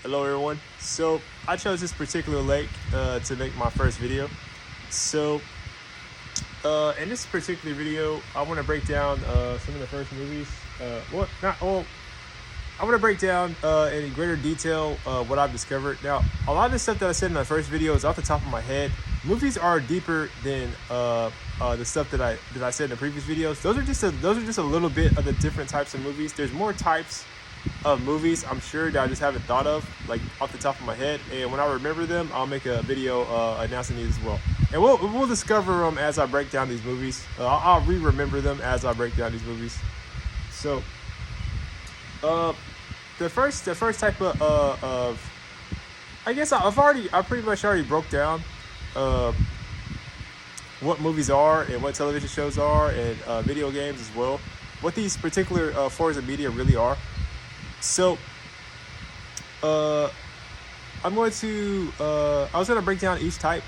Hello everyone. So I chose this particular lake to make my first video. So in this particular video, I want to break down some of the first movies. I want to break down in greater detail what I've discovered. Now, a lot of the stuff that I said in my first video is off the top of my head. Movies are deeper than the stuff that I said in the previous videos. Those are just a little bit of the different types of movies. There's more types of movies, I'm sure, that I just haven't thought of, like off the top of my head. And when I remember them, I'll make a video announcing these as well. And we'll discover them as I break down these movies. I'll re-remember them as I break down these movies. So, the first type of I guess I pretty much already broke down what movies are and what television shows are and video games as well. What these particular forms of media really are. So, I was gonna break down each type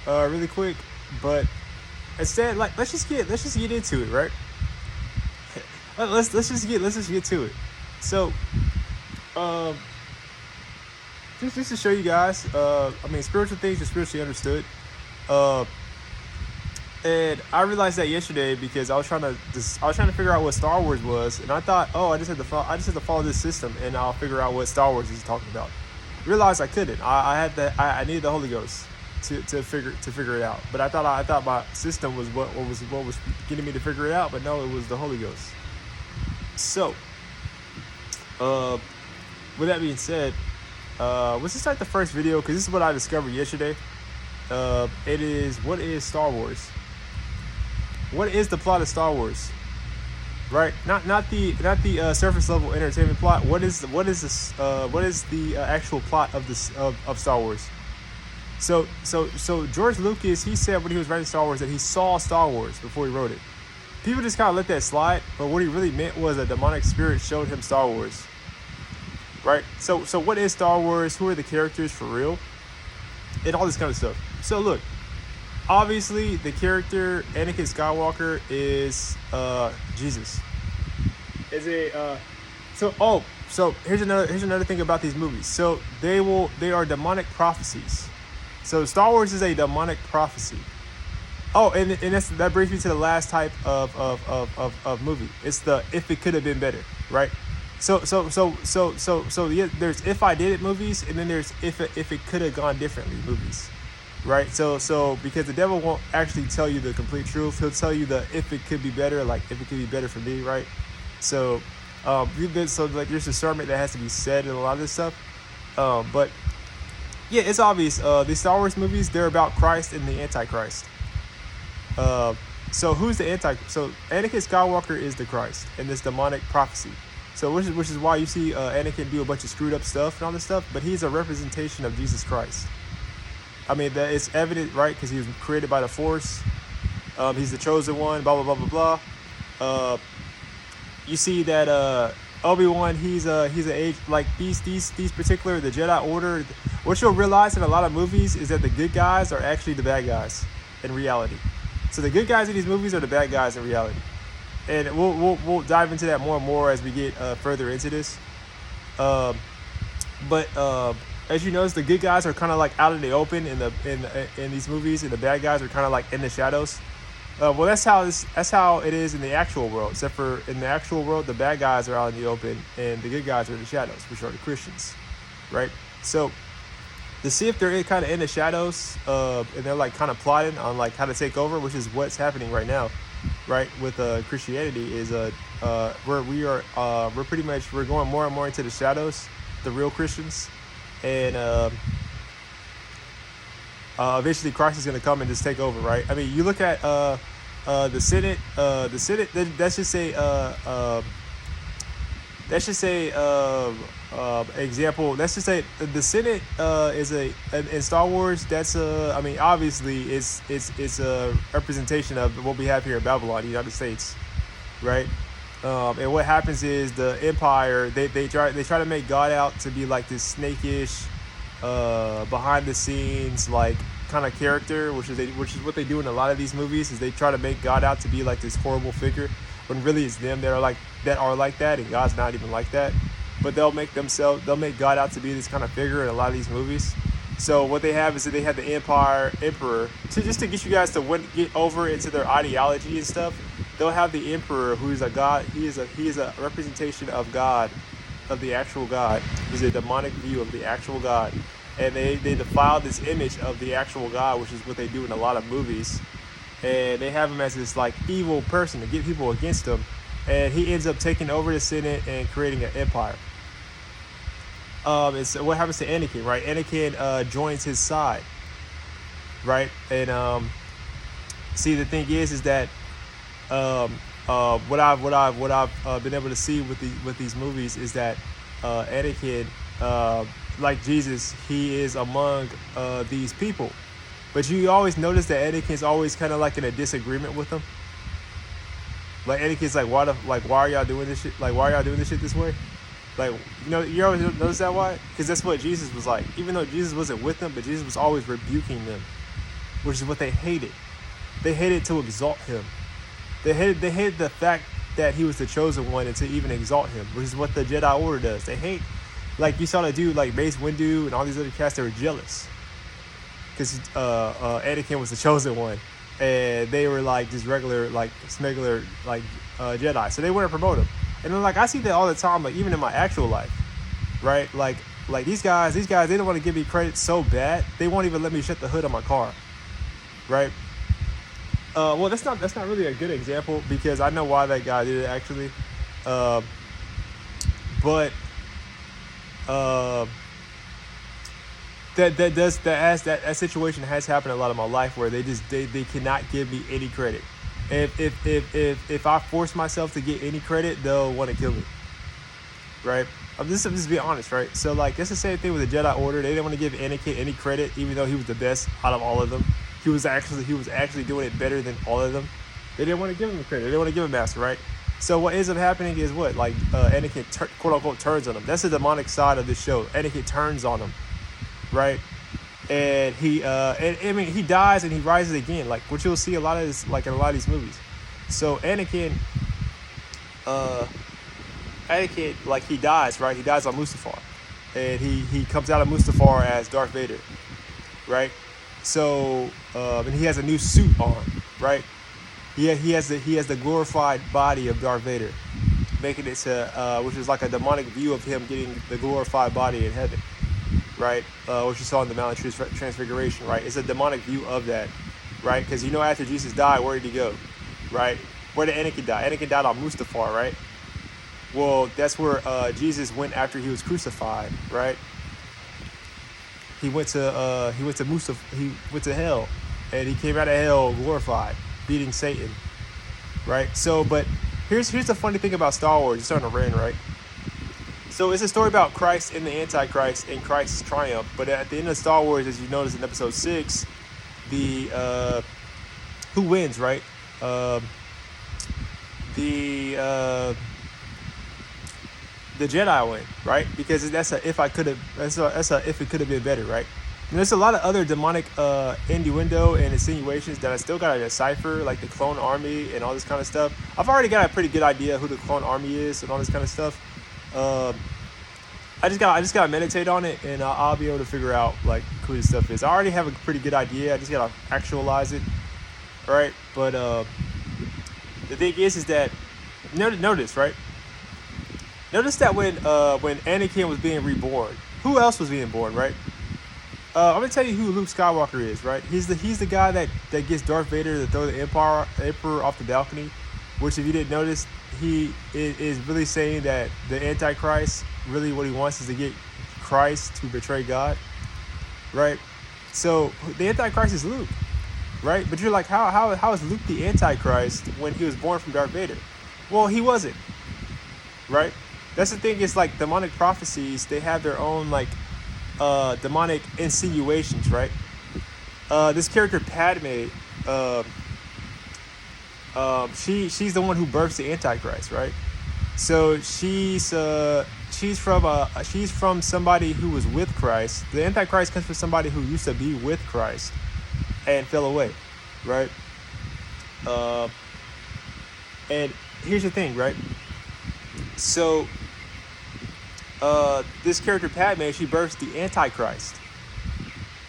really quick, but instead, let's just get into it, right? let's just get to it. So, just to show you guys, spiritual things are spiritually understood. And I realized that yesterday because I was trying to figure out what Star Wars was, and I thought, I just had to follow this system, and I'll figure out what Star Wars is talking about. Realized I couldn't. I needed the Holy Ghost to figure it out. But I thought my system was what was getting me to figure it out, but no, it was the Holy Ghost. So, with that being said, let's just start the first video because this is what I discovered yesterday. It is, what is Star Wars? What is the plot of Star Wars? Right? Not the surface level entertainment plot. What is the actual plot of Star Wars? So George Lucas, he said when he was writing Star Wars that he saw Star Wars before he wrote it. People just kind of let that slide, but what he really meant was a demonic spirit showed him Star Wars. Right? So what is Star Wars? Who are the characters for real? And all this kind of stuff. So look, obviously the character Anakin Skywalker is Jesus. So here's another thing about these movies. So they are demonic prophecies. So Star Wars is a demonic prophecy. Oh, and that brings me to the last type of movie. It's the if it could have been better, right? So yeah, there's if I did it movies, and then there's if it could have gone differently movies, right? So because the devil won't actually tell you the complete truth, he'll tell you the if it could be better, like if it could be better for me, right? So there's discernment that has to be said in a lot of this stuff, but yeah, it's obvious. The Star Wars movies, they're about Christ and the Antichrist. So who's the Antichrist? So Anakin Skywalker is the Christ in this demonic prophecy. So which is why you see Anakin do a bunch of screwed up stuff and all this stuff, but he's a representation of Jesus Christ. I mean, that it's evident, right? Because he was created by the Force. He's the chosen one. Blah blah blah blah blah. You see that Obi-Wan, he's an age like these particular the Jedi Order. What you'll realize in a lot of movies is that the good guys are actually the bad guys in reality. So the good guys in these movies are the bad guys in reality. And we'll dive into that more and more as we get further into this. But as you notice, the good guys are kind of like out in the open in these movies, and the bad guys are kind of like in the shadows. Well, that's how it is in the actual world. Except for in the actual world, the bad guys are out in the open, and the good guys are in the shadows, which are the Christians, right? So to see if they're kind of in the shadows, and they're like kind of plotting on like how to take over, which is what's happening right now. Right, with Christianity is we're going more and more into the shadows, the real Christians, and eventually Christ is going to come and just take over, right? I mean, you look at the Senate. That's just example. Let's just say the Senate is in Star Wars. That's obviously it's a representation of what we have here in Babylon, the United States, right? And what happens is the Empire they try to make God out to be like this snakish, behind the scenes like kind of character, which is what they do in a lot of these movies. Is they try to make God out to be like this horrible figure, when really it's them that are like that, and God's not even like that. but they'll make God out to be this kind of figure in a lot of these movies. So what they have is that they have the emperor, to just to get you guys to get over into their ideology and stuff. They'll have the emperor, who is a god. He is a representation of God, of the actual God. He's a demonic view of the actual God, and they defile this image of the actual God, which is what they do in a lot of movies. And they have him as this like evil person to get people against him, and he ends up taking over the Senate and creating an empire. And so what happens to Anakin, right? Anakin joins his side, right? And see, the thing is that what I've been able to see with these movies is that Anakin, like Jesus, he is among these people. But you always notice that Anakin's always kind of like in a disagreement with them. Like Anakin's like, why are y'all doing this shit? Like, why are y'all doing this shit this way? Like, you always notice that why? Because that's what Jesus was like. Even though Jesus wasn't with them, but Jesus was always rebuking them, which is what they hated. They hated to exalt him. They hated the fact that he was the chosen one and to even exalt him, which is what the Jedi Order does. They hate, like you saw the dude like Mace Windu and all these other cats. They were jealous because Anakin was the chosen one, and they were like just regular like Jedi. So they wouldn't promote him. And then, like, I see that all the time, like, even in my actual life, right? Like these guys, they don't want to give me credit so bad, they won't even let me shut the hood on my car, right? Well, that's not really a good example because I know why that guy did it, actually. But that situation has happened a lot in my life where they cannot give me any credit. If I force myself to get any credit, they'll want to kill me, right? I'm just being honest, right? So like that's the same thing with the Jedi Order. They didn't want to give Anakin any credit, even though he was the best out of all of them. He was actually doing it better than all of them. They didn't want to give him credit. They didn't want to give him master, right? So what ends up happening is what, like Anakin quote unquote turns on him. That's the demonic side of this show. Anakin turns on him, right? And he he dies and he rises again, like what you'll see a lot of this, like in a lot of these movies. So Anakin like he dies, right? He dies on Mustafar, and he comes out of Mustafar as Darth Vader, right? So and he has a new suit on, right? He has the glorified body of Darth Vader, making it to which is like a demonic view of him getting the glorified body in heaven, right? Which you saw in the Mount of Transfiguration, right? It's a demonic view of that, right? Because after Jesus died, where did he go, right? Where did Anakin die? Anakin died on Mustafar, right? Well, that's where Jesus went after he was crucified, right? He went to Mustafar. He went to hell, and he came out of hell glorified, beating Satan, right? So, but here's the funny thing about Star Wars. It's starting to rain, right? So it's a story about Christ and the Antichrist and Christ's triumph. But at the end of Star Wars, as you notice in Episode 6, the who wins, right? The Jedi win, right? Because that's a if it could have been better, right? And there's a lot of other demonic innuendo and insinuations that I still gotta decipher, like the clone army and all this kind of stuff. I've already got a pretty good idea who the clone army is and all this kind of stuff. I just gotta meditate on it, and I'll be able to figure out like who this stuff is. I already have a pretty good idea. I just gotta actualize it, right? But the thing is that notice, right? Notice that when Anakin was being reborn, who else was being born, right? I'm gonna tell you who Luke Skywalker is, right? He's the guy that gets Darth Vader to throw the Emperor off the balcony, which if you didn't notice, he is really saying that the Antichrist, really what he wants is to get Christ to betray God, right? So the Antichrist is Luke, right? But you're like, how is Luke the Antichrist when he was born from Darth Vader? Well, he wasn't, right? That's the thing, is like demonic prophecies, they have their own like demonic insinuations, right? This character Padme, she's the one who births the Antichrist, right? So she's from somebody who was with Christ. The Antichrist comes from somebody who used to be with Christ and fell away, right? And here's the thing, right? So this character Padme, she births the Antichrist,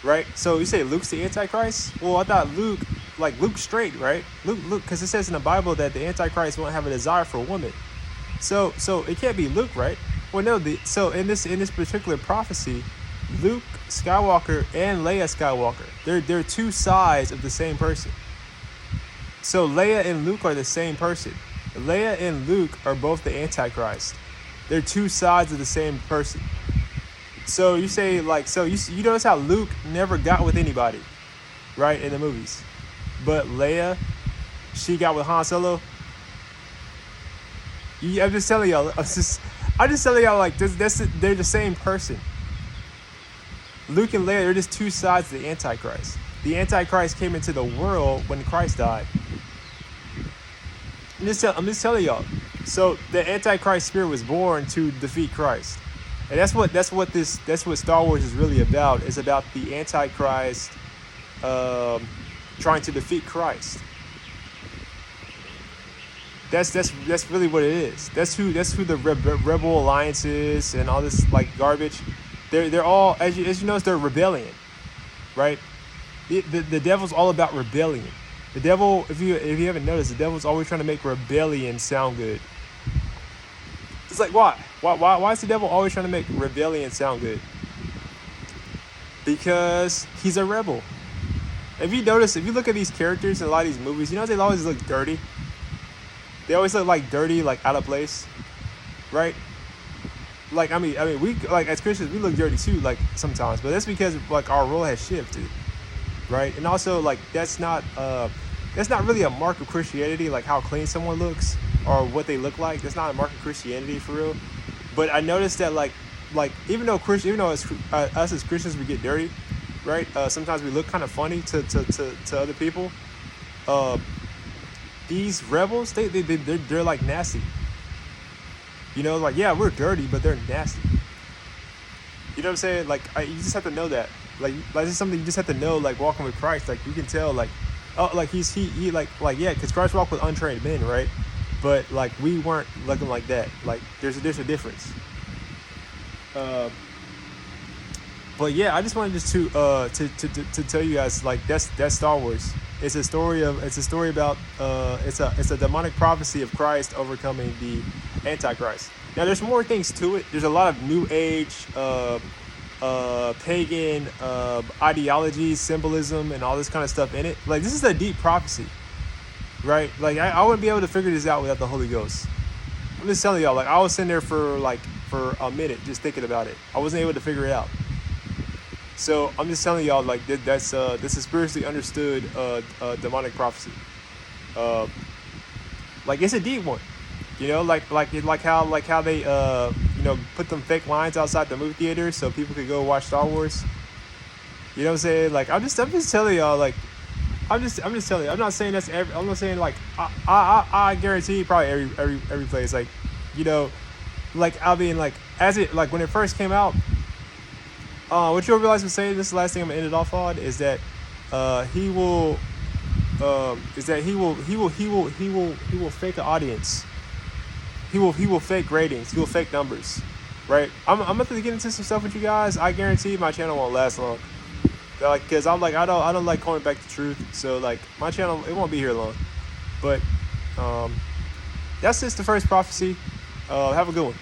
right? So you say Luke's the Antichrist? Well, I thought Luke's straight, right? Luke, because it says in the Bible that the Antichrist won't have a desire for a woman. So it can't be Luke, right? Well, no. So in this particular prophecy, Luke Skywalker and Leia Skywalker, they're two sides of the same person. So Leia and Luke are the same person. Leia and Luke are both the Antichrist. They're two sides of the same person. So you say you notice how Luke never got with anybody, right, in the movies, but Leia, she got with Han Solo. I'm just telling y'all. I'm just telling y'all like they're the same person. Luke and Leia, they're just two sides of the Antichrist. The Antichrist came into the world when Christ died. I'm just telling y'all. So the Antichrist spirit was born to defeat Christ, and that's what Star Wars is really about. It's about the Antichrist trying to defeat Christ. That's really what it is. That's who the Rebel Alliance is and all this like garbage. They're all, as you notice, they're rebellion, right? The devil's all about rebellion. The devil, if you haven't noticed, the devil's always trying to make rebellion sound good. It's like, why is the devil always trying to make rebellion sound good? Because he's a rebel. If you look at these characters in a lot of these movies, you know they always look dirty. They always look like dirty, like out of place, right? Like I mean, we like as Christians we look dirty too, like sometimes, but that's because like our role has shifted, right? And also like that's not really a mark of Christianity, like how clean someone looks or what they look like. That's not a mark of Christianity for real. But I noticed that like even though us as Christians we get dirty, right? Sometimes we look kind of funny to other people. These rebels, they're like nasty. You know, like yeah, we're dirty, but they're nasty. You know what I'm saying? Like you just have to know that. Like this is something you just have to know. Like walking with Christ, like you can tell. Like oh, like he like yeah, because Christ walked with untrained men, right? But like we weren't looking like that. Like there's a difference. But yeah, I just wanted just to tell you guys like that's Star Wars. It's a story about it's a demonic prophecy of Christ overcoming the Antichrist. Now there's more things to it. There's a lot of new age pagan ideology, symbolism, and all this kind of stuff in it. Like this is a deep prophecy, right? Like I wouldn't be able to figure this out without the Holy Ghost. I'm just telling y'all. Like I was sitting there for a minute just thinking about it. I wasn't able to figure it out. So I'm just telling y'all, like this is spiritually understood demonic prophecy. Like it's a deep one, you know, like how they put them fake lines outside the movie theater so people could go watch Star Wars. You know what I'm saying? Like I'm just telling y'all, like I'm just telling you. I'm not saying I'm not saying like I guarantee probably every place, like like I mean like as it like when it first came out. What you'll realize, this is the last thing I'm gonna end it off on, is that he will fake an audience. He will fake ratings. He will fake numbers, right? I'm about to get into some stuff with you guys. I guarantee my channel won't last long, like because I don't like calling back the truth. So like my channel, it won't be here long. But that's just the first prophecy. Have a good one.